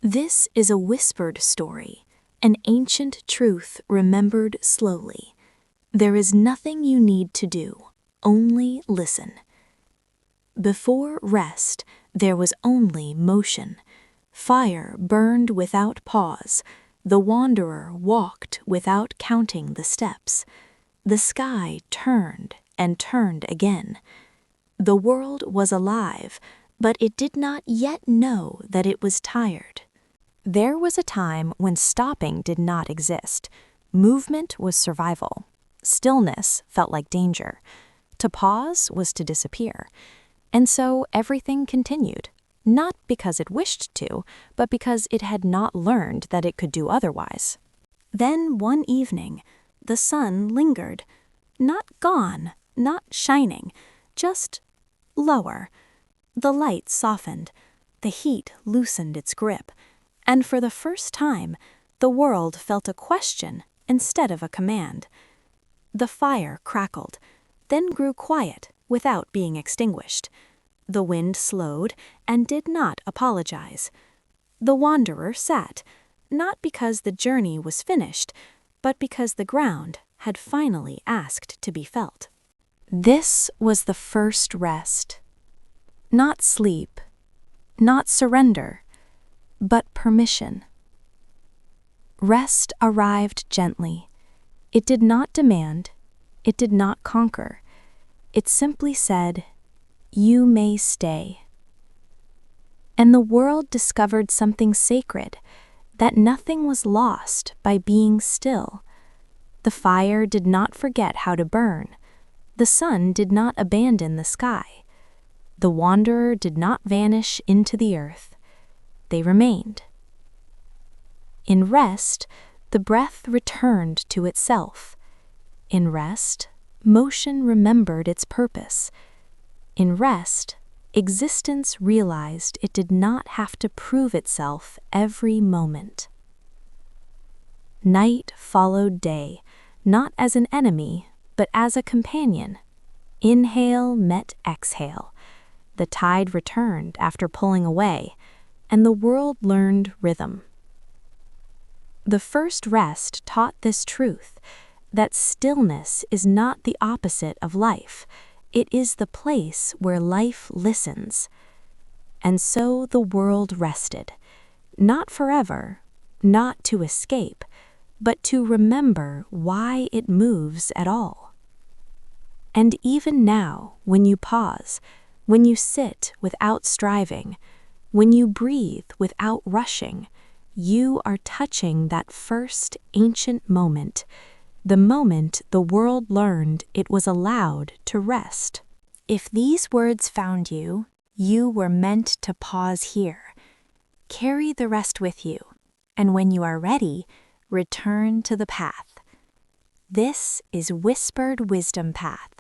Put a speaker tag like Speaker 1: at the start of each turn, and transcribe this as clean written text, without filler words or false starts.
Speaker 1: This is a whispered story, an ancient truth remembered slowly. There is nothing you need to do, only listen. Before rest, there was only motion. Fire burned without pause. The wanderer walked without counting the steps. The sky turned and turned again. The world was alive, but it did not yet know that it was tired. There was a time when stopping did not exist. Movement was survival. Stillness felt like danger. To pause was to disappear. And so everything continued, not because it wished to, but because it had not learned that it could do otherwise. Then one evening, the sun lingered, not gone, not shining, just lower. The light softened, the heat loosened its grip, and for the first time, the world felt a question instead of a command. The fire crackled, then grew quiet without being extinguished. The wind slowed and did not apologize. The wanderer sat, not because the journey was finished, but because the ground had finally asked to be felt. This was the first rest. Not sleep, not surrender, but permission. Rest arrived gently. It did not demand, it did not conquer. It simply said, "You may stay." And the world discovered something sacred, that nothing was lost by being still. The fire did not forget how to burn. The sun did not abandon the sky. The wanderer did not vanish into the earth. They remained. In rest, the breath returned to itself. In rest, motion remembered its purpose. In rest, existence realized it did not have to prove itself every moment. Night followed day, not as an enemy, but as a companion. Inhale met exhale. The tide returned after pulling away, and the world learned rhythm. The first rest taught this truth, that stillness is not the opposite of life. It is the place where life listens. And so the world rested, not forever, not to escape, but to remember why it moves at all. And even now, when you pause, when you sit without striving, when you breathe without rushing, you are touching that first ancient moment, the moment the world learned it was allowed to rest. If these words found you, you were meant to pause here. Carry the rest with you, and when you are ready, return to the path. This is Whispered Wisdom Path.